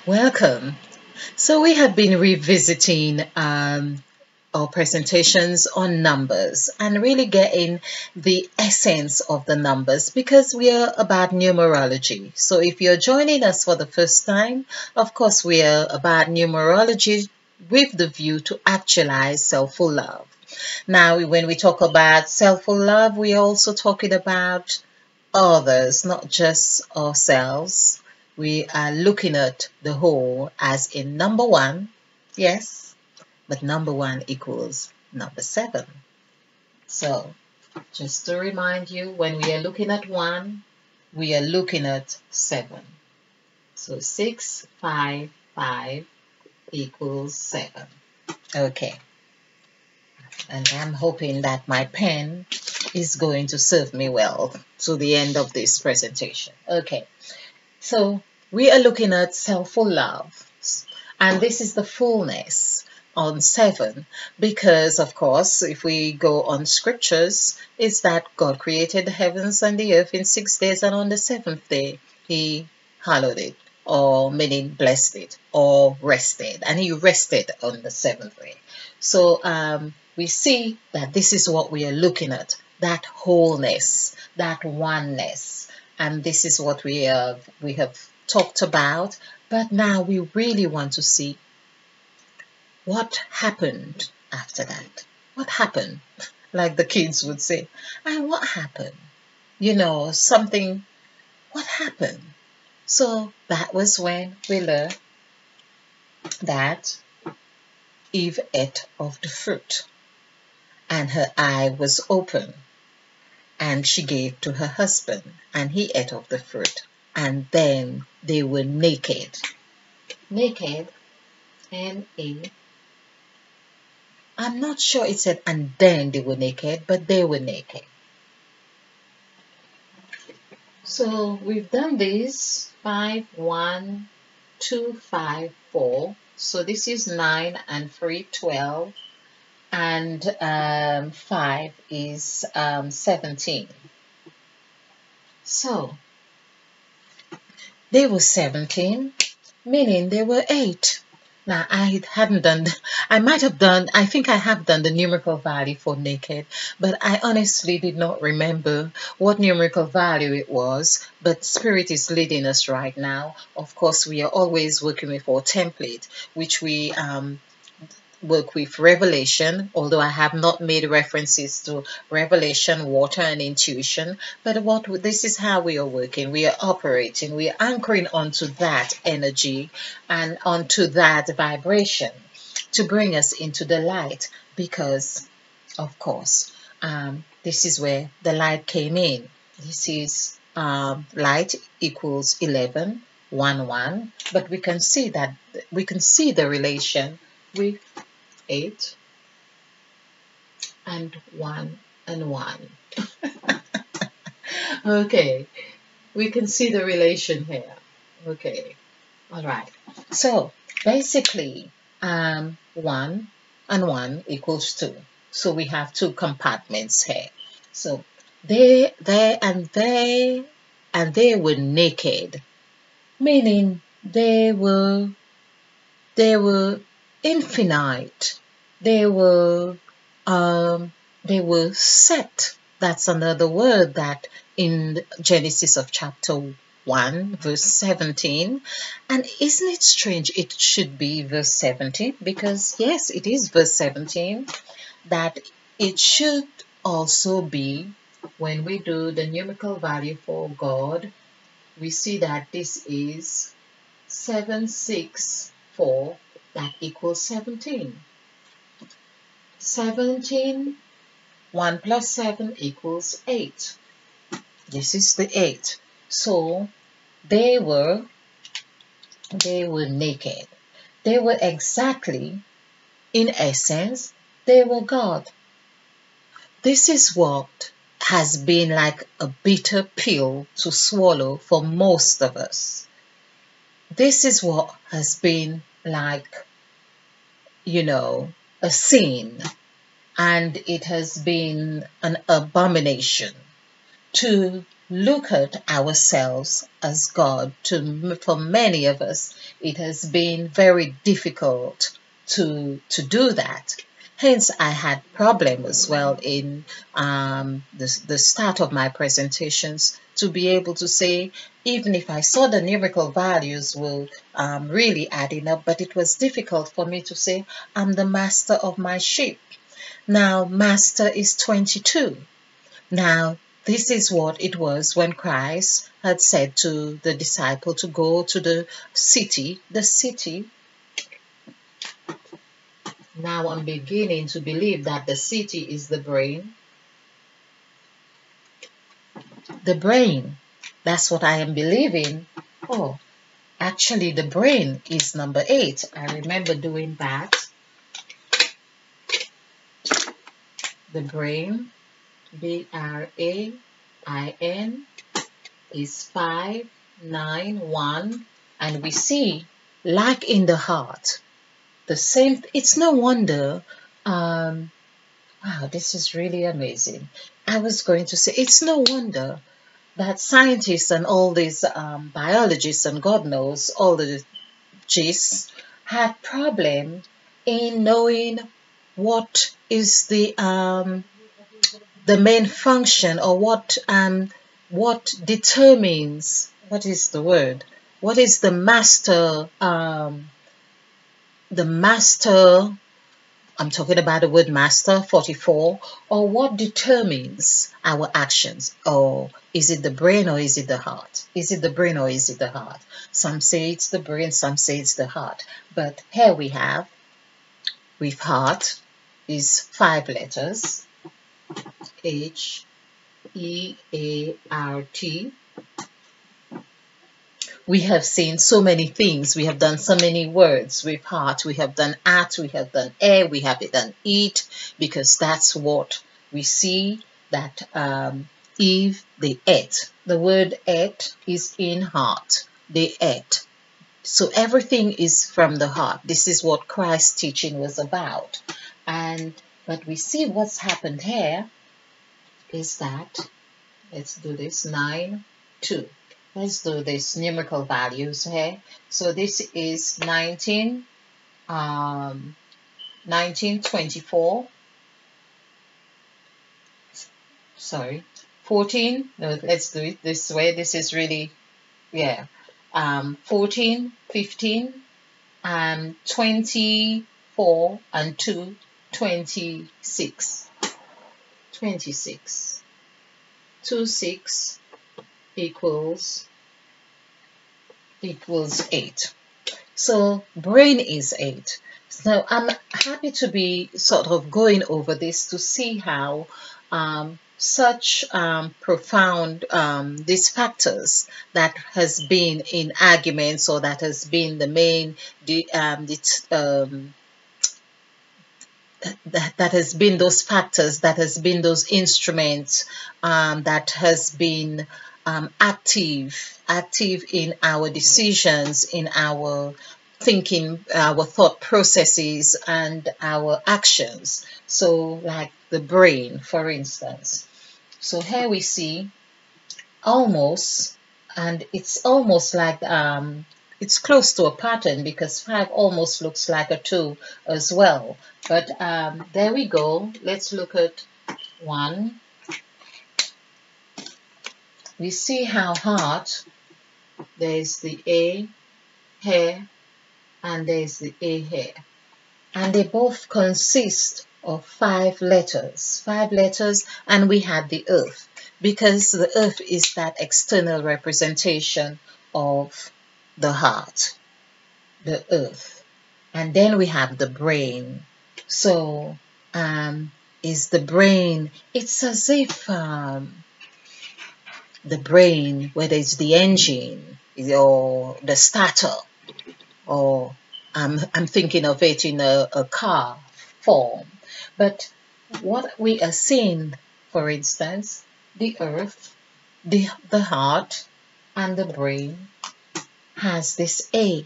Welcome. So, we have been revisiting our presentations on numbers and really getting the essence of the numbers because we are about numerology. So, if you're joining us for the first time, of course, we are about numerology with the view to actualize self-full love. Now, when we talk about self-full love, we're also talking about others, not just ourselves. We are looking at the whole as in number one, yes, but number one equals number seven. So, just to remind you, when we are looking at one, we are looking at seven. So, 655 equals seven. Okay, and I'm hoping that my pen is going to serve me well to the end of this presentation. Okay. So we are looking at self-full love, and this is the fullness on seven, because of course, if we go on scriptures, it's that God created the heavens and the earth in 6 days, and on the seventh day He hallowed it, or meaning blessed it, or rested, and He rested on the seventh day. So we see that this is what we are looking at, that wholeness, that oneness, and this is what we have talked about. But now we really want to see what happened after that. What happened? Like the kids would say, and what happened? Something, what happened? So that was when we learned that Eve ate of the fruit, and her eye was open, and she gave to her husband, and he ate of the fruit, and then they were naked. Naked, N-A. I'm not sure it said, and then they were naked, but they were naked. So we've done this 5, 1, 2, 5, 4. So this is 9 and 3, 12. And 5 is 17. So they were 17, meaning they were 8. Now, I might have done, I think I have done the numerical value for naked, but I honestly did not remember what numerical value it was. But Spirit is leading us right now. Of course, we are always working with our template, which we work with Revelation, although I have not made references to Revelation, water, and intuition. But this is how we are working. We are operating. We are anchoring onto that energy and onto that vibration to bring us into the light. Because, of course, this is where the light came in. This is light equals 11, 1, 1. But we can see the relation with 8 and 1 and 1. Okay, we can see the relation here. Okay, all right. So basically, 1 and 1 equals 2. So we have two compartments here. So they were naked, meaning they were infinite. They were they were set. That's another word that in Genesis of chapter 1, verse 17. And isn't it strange? It should be verse 17 because, yes, it is verse 17 that it should also be when we do the numerical value for God. We see that this is 764, that equals 17. 17, 1 plus 7 equals 8. This is the 8. So they were naked. They were exactly, in essence, they were God. This is what has been like a bitter pill to swallow for most of us. This is what has been like, a sin, and it has been an abomination to look at ourselves as God. For many of us, it has been very difficult to do that. Hence, I had problem as well in the start of my presentations to be able to say, even if I saw the numerical values were really adding up, but it was difficult for me to say, I'm the master of my ship. Now, master is 22. Now, this is what it was when Christ had said to the disciple to go to the city. The city, now I'm beginning to believe that the city is the brain. The brain, that's what I am believing. Oh, actually, the brain is number 8. I remember doing that. The brain, BRAIN, is 591, and we see, like in the heart, the same. It's no wonder. Wow, this is really amazing. I was going to say, it's no wonder that scientists and all these biologists and God knows all the gists had problem in knowing what is the main function, or what determines, what is the word, what is the master, I'm talking about the word master 44, or what determines our actions. Or is it the brain or is it the heart? Is it the brain or is it the heart? Some say it's the brain, some say it's the heart. But here we have, with heart, is 5 letters, HEART. We have seen so many things. We have done so many words with heart. We have done at, we have done air, we have done eat, because that's what we see that Eve, they ate. The word ate is in heart. They ate. So everything is from the heart. This is what Christ's teaching was about. But we see what's happened here is that, let's do this, 9, 2. Let's do this numerical values here. So this is 1924. Sorry, 14. No, let's do it this way. This is really, yeah. 14, 15, 24, and 2, 26. 26. 2, 6 equals 8. So brain is 8. So I'm happy to be sort of going over this to see how such profound these factors that has been in arguments, or that has been the main that has been those factors, that has been those instruments, that has been active in our decisions, in our thinking, our thought processes, and our actions. So like the brain, for instance. So here we see almost, and it's almost like it's close to a pattern, because 5 almost looks like a 2 as well. But there we go. Let's look at 1. We see how heart, there's the A here, and there's the A here. And they both consist of 5 letters. 5 letters, and we have the earth, because the earth is that external representation of the heart, the earth. And then we have the brain. So is the brain, it's as if the brain, whether it's the engine or the starter, or I'm thinking of it in a car form. But what we are seeing, for instance, the earth, the heart, and the brain has this A.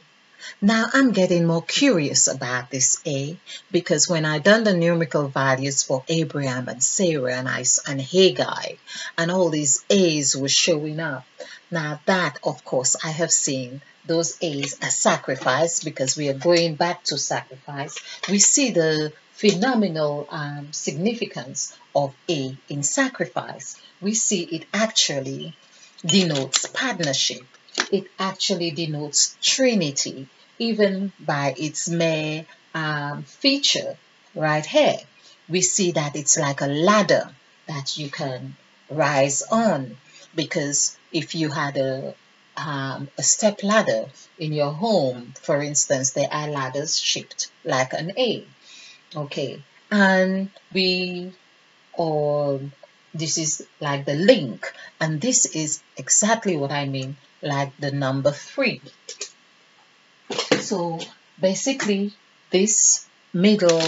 Now I'm getting more curious about this A, because when I done the numerical values for Abraham and Sarah and Haggai, and all these A's were showing up. Now that, of course, I have seen those A's as sacrifice, because we are going back to sacrifice. We see the phenomenal significance of A in sacrifice. We see it actually denotes partnership. It actually denotes Trinity, even by its mere feature right here. We see that it's like a ladder that you can rise on, because if you had a step ladder in your home, for instance, there are ladders shaped like an A. Okay, and or this is like the link, and this is exactly what I mean, like the number 3. So basically, this middle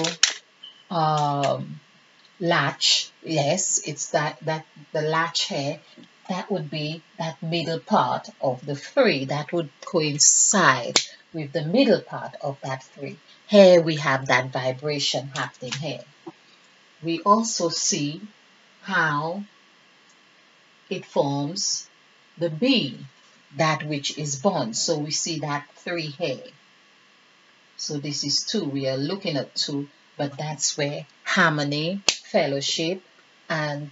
um, latch, yes, it's that the latch here, that would be that middle part of the 3 that would coincide with the middle part of that 3. Here we have that vibration happening here. We also see how it forms the B, that which is bond. So we see that 3 here. So this is 2. We are looking at 2, but that's where harmony, fellowship, and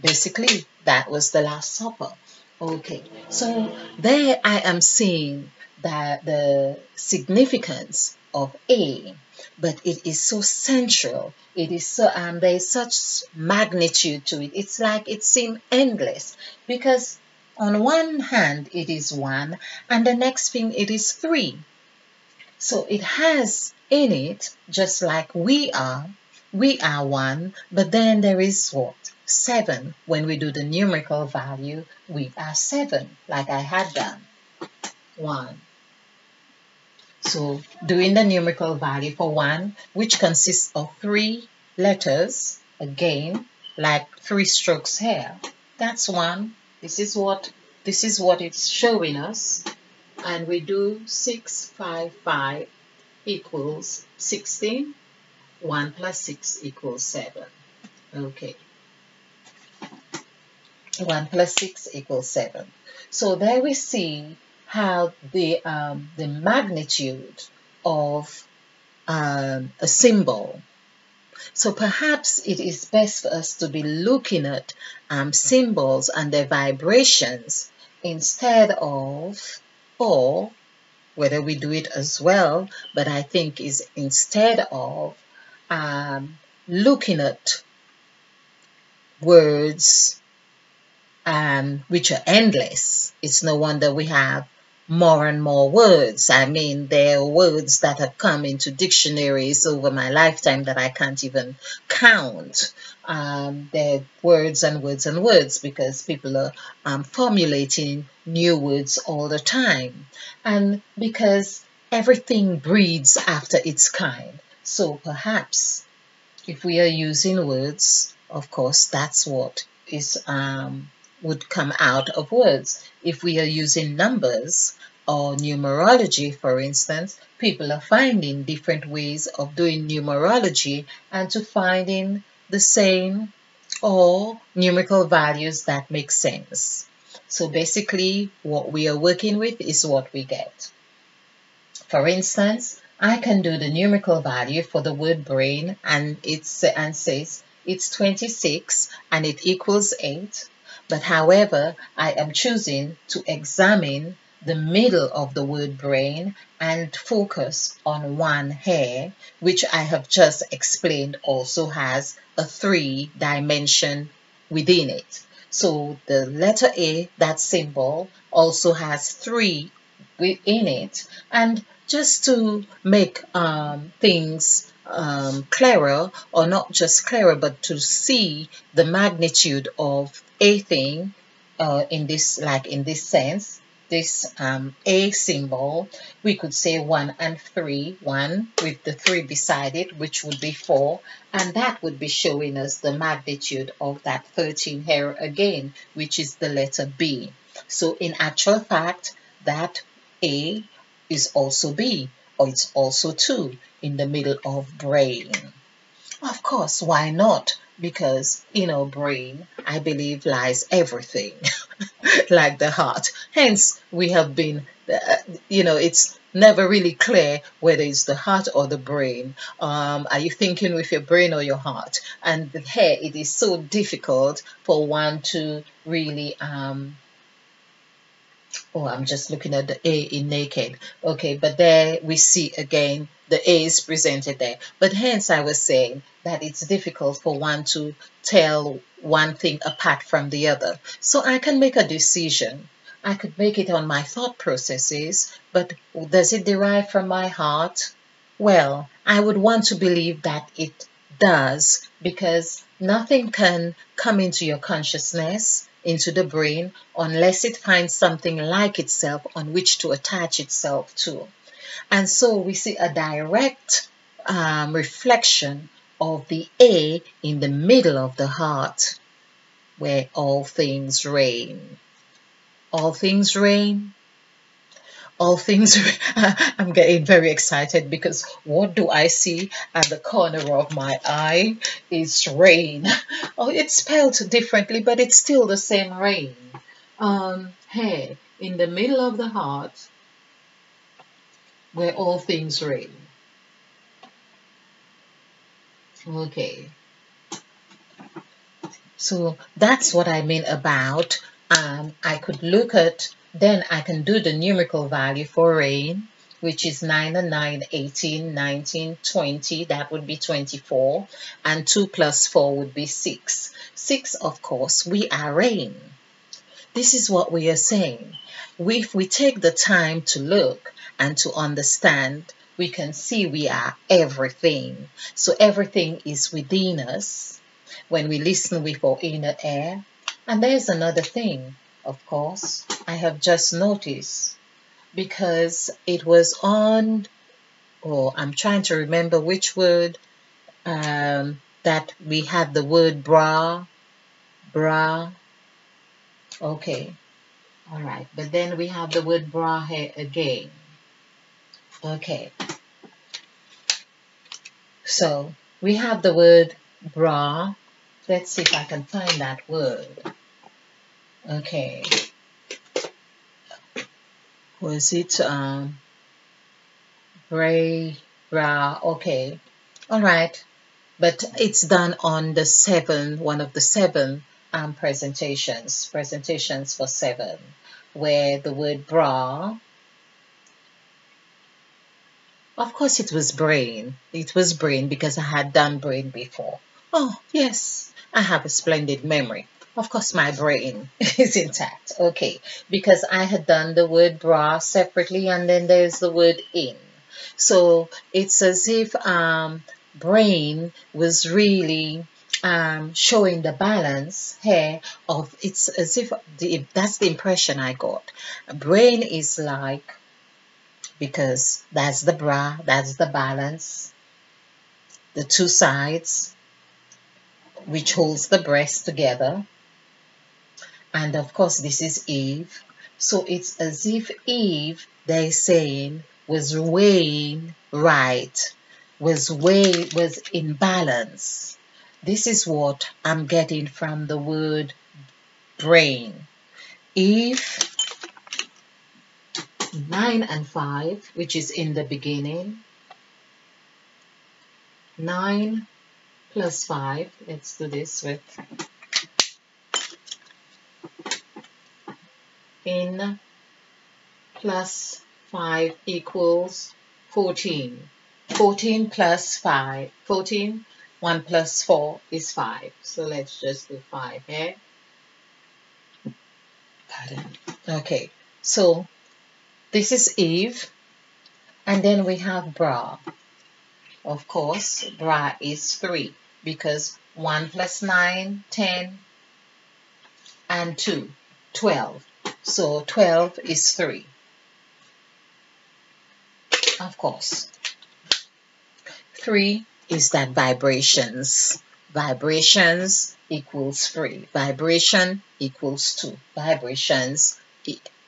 basically that was the Last Supper. Okay, so there I am seeing that the significance of A, but it is so central. It is so there is such magnitude to it. It's like it seems endless, because on one hand it is 1, and the next thing it is 3. So it has in it, just like we are 1, but then there is what? 7. When we do the numerical value, we are 7, like I had done. 1. So doing the numerical value for 1, which consists of 3 letters, again, like 3 strokes here. That's 1. This is what it's showing us. And we do 6, 5, 5 equals 16. 1 plus 6 equals 7. Okay. 1 plus 6 equals 7. So there we see how the magnitude of a symbol. So perhaps it is best for us to be looking at symbols and their vibrations instead of, or whether we do it as well, but I think is instead of looking at words which are endless. It's no wonder we have more and more words. I mean, there are words that have come into dictionaries over my lifetime that I can't even count. There are words and words and words, because people are formulating new words all the time. And because everything breeds after its kind. So perhaps if we are using words, of course, that's what is would come out of words. If we are using numbers or numerology, for instance, people are finding different ways of doing numerology and to finding the same or numerical values that make sense. So basically, what we are working with is what we get. For instance, I can do the numerical value for the word brain, and says it's 26 and it equals 8. But however, I am choosing to examine the middle of the word brain and focus on one hair, which I have just explained also has a 3-dimension within it. So the letter A, that symbol, also has 3 within it. And just to make things clearer, or not just clearer, but to see the magnitude of a thing in this sense, this A symbol, we could say 1 and 3, 1 with the 3 beside it, which would be 4, and that would be showing us the magnitude of that 13 here again, which is the letter B. So in actual fact, that A is also B, or it's also 2 in the middle of brain. Of course, why not? Because, brain, I believe, lies everything, like the heart. Hence, we have been, it's never really clear whether it's the heart or the brain. Are you thinking with your brain or your heart? And here, it is so difficult for one to really oh, I'm just looking at the A in naked. Okay, but there we see again the A is presented there. But hence I was saying that it's difficult for one to tell one thing apart from the other. So I can make a decision. I could make it on my thought processes, but does it derive from my heart? Well, I would want to believe that it does, because nothing can come into your consciousness, into the brain, unless it finds something like itself on which to attach itself to. And so we see a direct reflection of the A in the middle of the heart, where all things reign. All things reign. All things, I'm getting very excited, because what do I see at the corner of my eye is rain. Oh, it's spelled differently, but it's still the same rain. Here, in the middle of the heart, where all things reign. Okay. So that's what I mean about, I could look at, then I can do the numerical value for rain, which is 9 and 9, 18, 19, 20, that would be 24, and 2 plus 4 would be 6. 6, of course, we are rain. This is what we are saying. If we take the time to look and to understand, we can see we are everything. So everything is within us when we listen with our inner ear. And there's another thing, of course, I have just noticed, because it was on, I'm trying to remember which word, that we had the word bra. Okay, all right, but then we have the word bra here again. Okay, so we have the word bra. Let's see if I can find that word. Okay, was it bra? Okay, all right, but it's done on the one of the 7 presentations for 7, where the word bra, of course it was brain. It was brain because I had done brain before. Oh, yes, I have a splendid memory. Of course, my brain is intact. Okay, because I had done the word bra separately, and then there's the word in. So it's as if brain was really showing the balance here of, it's as if that's the impression I got. Brain is like, because that's the bra, that's the balance, the two sides, which holds the breast together. And of course, this is Eve. So it's as if Eve, they're saying, was weighing right, was in balance. This is what I'm getting from the word brain. Eve, 9 and 5, which is in the beginning. 9 plus 5, let's do this with in plus 5 equals 14. 14 plus 5, 14, 1 plus 4 is 5. So let's just do 5 here. Pardon. Okay, so this is Eve, and then we have bra. Of course, bra is 3, because 1 plus 9, 10, and 2, 12. So 12 is 3. Of course. 3 is that vibrations. Vibrations equals 3. Vibration equals 2. Vibrations,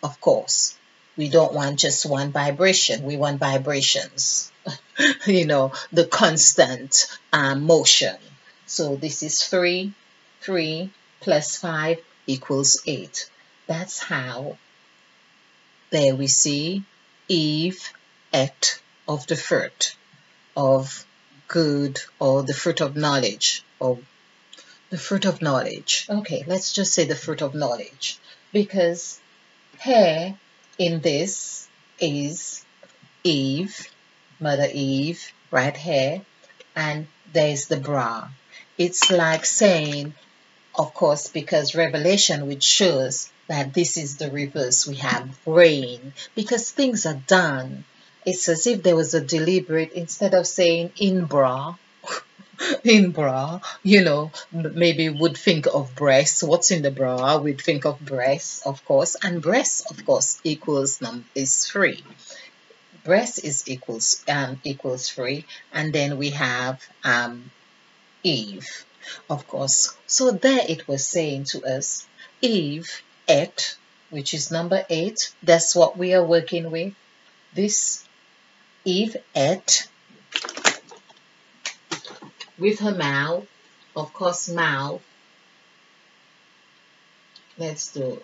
of course. We don't want just one vibration. We want vibrations, you know, the constant motion. So this is 3. 3 plus 5 equals 8. That's how, there we see, Eve ate of the fruit of good, or the fruit of knowledge, or the fruit of knowledge. Okay, let's just say the fruit of knowledge, because here in this is Eve, Mother Eve, right here, and there's the bra. It's like saying, of course, because Revelation, which shows that this is the reverse, we have rain, because things are done. It's as if there was a deliberate, instead of saying in bra, in bra, you know, maybe would think of breasts. What's in the bra? We'd think of breasts, of course, and breasts, of course, equals is 3. Breast is equals 3, and then we have Eve, of course. So there it was saying to us, Eve ate, which is number 8. That's what we are working with. This Eve ate with her mouth, of course, mouth. Let's do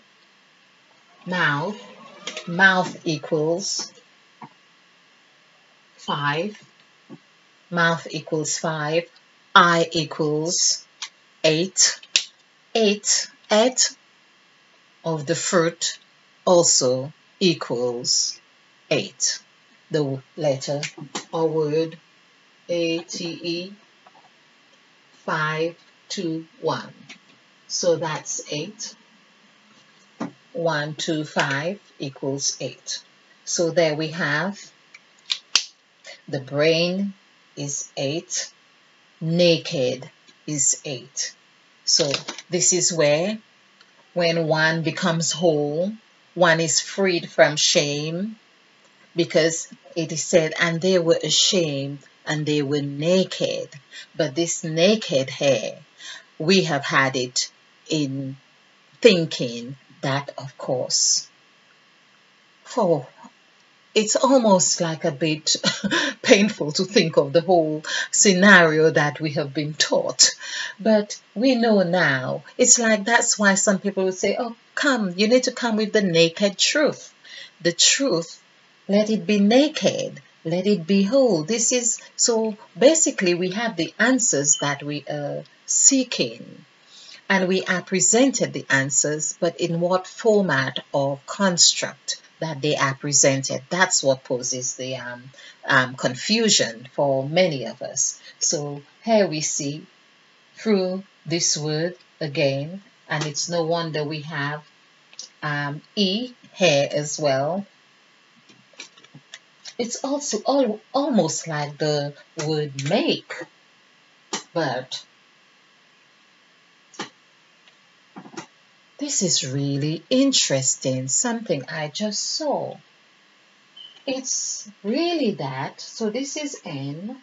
mouth. Mouth equals 5. Mouth equals 5. Eye equals 8. 8 of the fruit also equals 8. The letter or word ATE, 5, 2, 1. So that's 8. 1, 2, 5 equals 8. So there we have, the brain is 8. Naked is 8. So this is where, when one becomes whole, one is freed from shame, because it is said, and they were ashamed and they were naked. But this naked hair, we have had it in thinking that, of course, for it's almost like a bit painful to think of the whole scenario that we have been taught. But we know now, it's like, that's why some people would say, oh, come, you need to come with the naked truth. The truth, let it be naked, let it be whole. This is, so basically we have the answers that we are seeking. And we are presented the answers, but in what format or construct that they are presented. That's what poses the confusion for many of us. So here we see through this word again, and it's no wonder we have E here as well. It's also almost like the word make, but this is really interesting, something I just saw. It's really that. So this is N.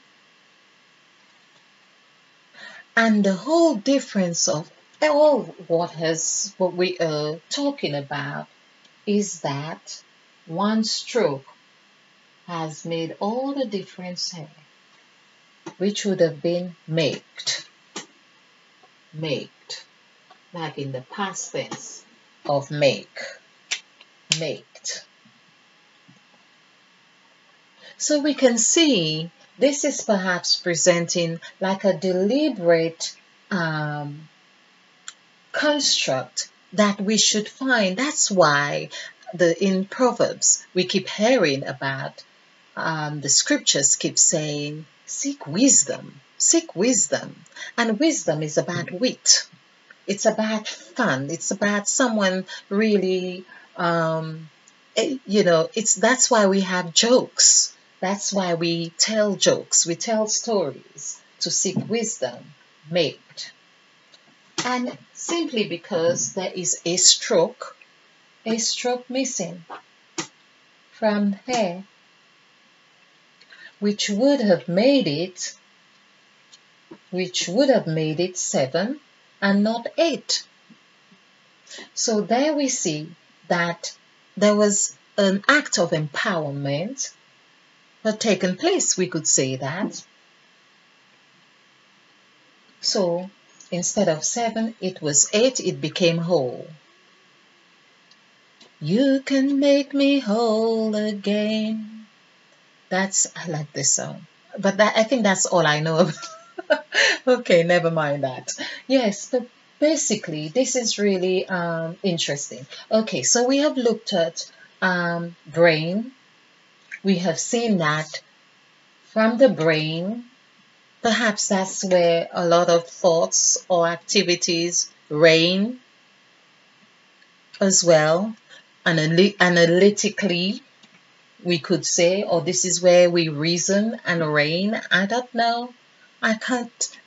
And the whole difference of all what we are talking about is that one stroke has made all the difference here, which would have been maked. Maked. Like in the past tense of make. Maked. So we can see this is perhaps presenting like a deliberate construct that we should find. That's why in Proverbs we keep hearing about, the scriptures keep saying, seek wisdom, and wisdom is about wit. It's about fun. It's about someone really, that's why we have jokes. That's why we tell jokes. We tell stories to seek wisdom, made. And simply because there is a stroke missing from here, which would have made it 7 and not 8. So there we see that there was an act of empowerment had taken place, we could say that. So instead of 7, it was 8, it became whole. You can make me whole again. I like this song. But I think that's all I know about. Okay, never mind that. Yes, but basically, this is really interesting. Okay, so we have looked at brain. We have seen that from the brain, perhaps that's where a lot of thoughts or activities reign as well. Analytically, we could say, or this is where we reason and reign. I don't know. I can't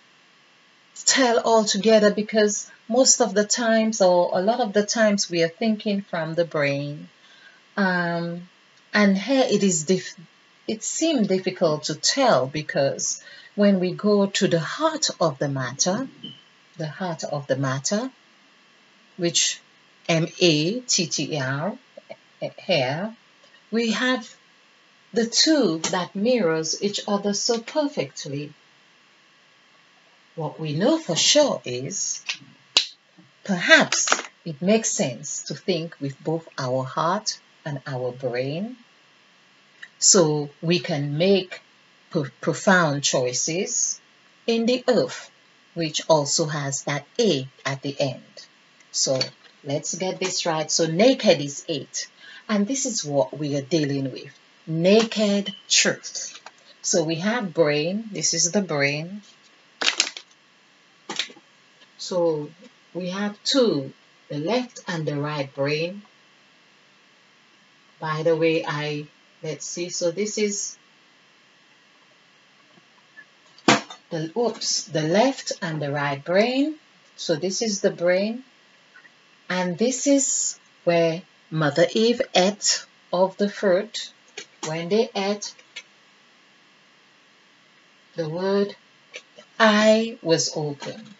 tell altogether because most of the times, or a lot of the times, we are thinking from the brain. Um, and here it seemed difficult to tell because when we go to the heart of the matter, which matter here, we have the two that mirrors each other so perfectly. What we know for sure is perhaps it makes sense to think with both our heart and our brain so we can make profound choices in the earth, which also has that A at the end. So let's get this right. So naked is 8. And this is what we are dealing with. Naked truth. So we have brain. This is the brain. So we have two, the left and the right brain. By the way, let's see. So this is the left and the right brain. So this is the brain. And this is where Mother Eve ate of the fruit. When they ate, the word I was open.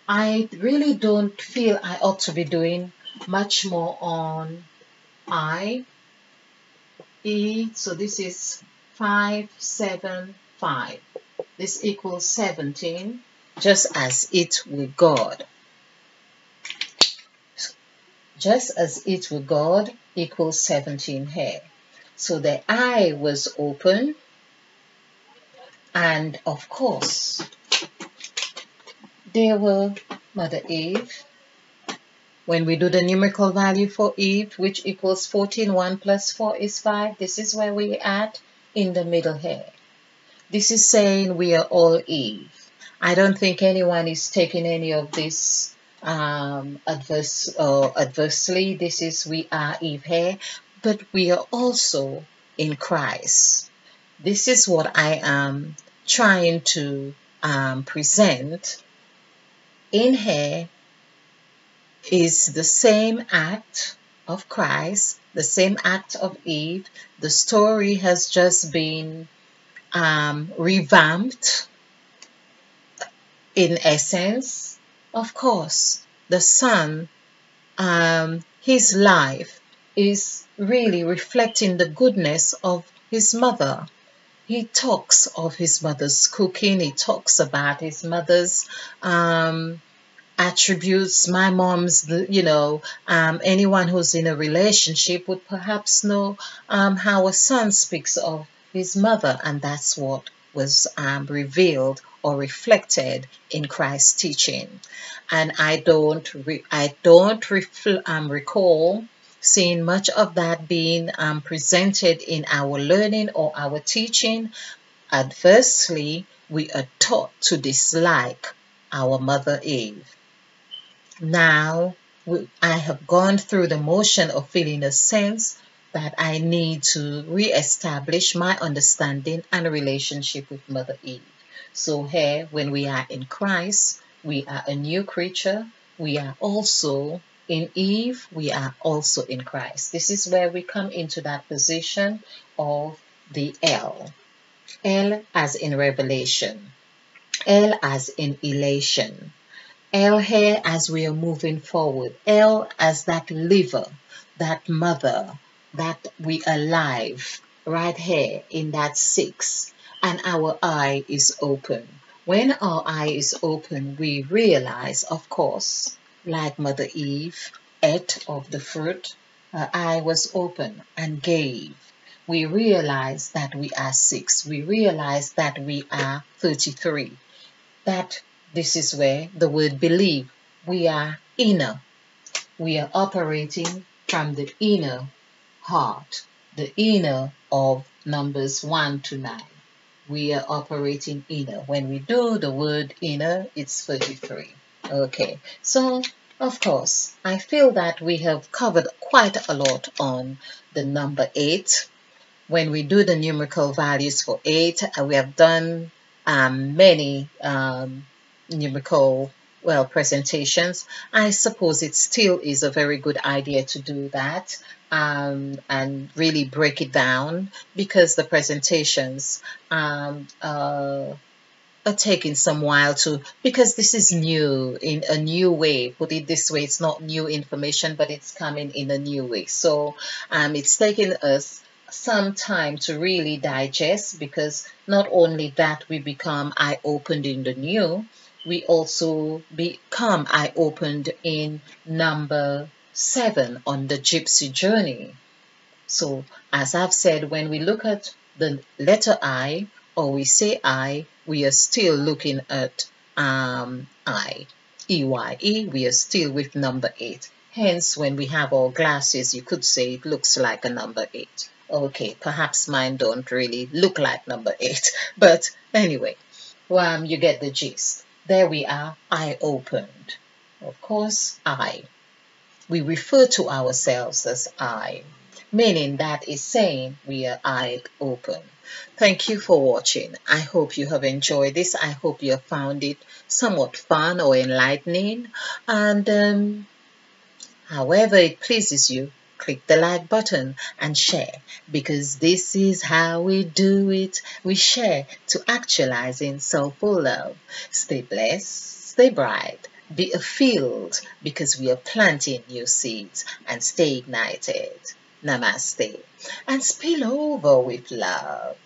I really don't feel I ought to be doing much more on I, E. So this is 5, 7, 5. This equals 17, just as it with God. Just as it with God equals 17 here. So the eye was open, and of course, there were Mother Eve. When we do the numerical value for Eve, which equals 14, 1 plus 4 is 5, this is where we add in the middle here. This is saying we are all Eve. I don't think anyone is taking any of this adversely. This is we are Eve here, but we are also in Christ. This is what I am trying to present in here is the same act of Christ, the same act of Eve. The story has just been revamped in essence. Of course, the son, his life is really reflecting the goodness of his mother. He talks of his mother's cooking. He talks about his mother's attributes. My mom's, anyone who's in a relationship would perhaps know how a son speaks of his mother, and that's what was revealed or reflected in Christ's teaching. And I don't recall seeing much of that being presented in our learning or our teaching. Adversely, we are taught to dislike our Mother Eve. Now, I have gone through the motion of feeling a sense that I need to re-establish my understanding and relationship with Mother Eve. So here, when we are in Christ, we are a new creature. We are also in Eve. We are also in Christ. This is where we come into that position of the L. L as in revelation. L as in elation. L here as we are moving forward. L as that liver, that mother, that we are alive right here in that 6, and our eye is open. When our eye is open, we realize, of course, like Mother Eve ate of the fruit, her eye was open and gave. We realize that we are 6. We realize that we are 33. That this is where the word believe. We are inner. We are operating from the inner heart, the inner of numbers 1 to 9. We are operating inner. When we do the word inner, it's 33. Okay, so of course, I feel that we have covered quite a lot on the number 8. When we do the numerical values for 8, we have done many numerical presentations. I suppose it still is a very good idea to do that and really break it down, because the presentations are taking some while to, because this is new in a new way. Put it this way, it's not new information, but it's coming in a new way. So it's taking us some time to really digest, because not only that we become eye opened in the new, we also become eye opened in number 7 on the gypsy journey. So, as I've said, when we look at the letter I, or we say I, we are still looking at I, EYE, we are still with number 8. Hence, when we have our glasses, you could say it looks like a number 8. Okay, perhaps mine don't really look like number 8, but anyway, you get the gist. There we are, I opened. Of course, I. We refer to ourselves as I, meaning that is saying we are eyed open. Thank you for watching. I hope you have enjoyed this. I hope you have found it somewhat fun or enlightening. And however it pleases you, click the like button and share, because this is how we do it. We share to actualizing soulful love. Stay blessed, stay bright, be a field, because we are planting new seeds, and stay ignited. Namaste. And spill over with love.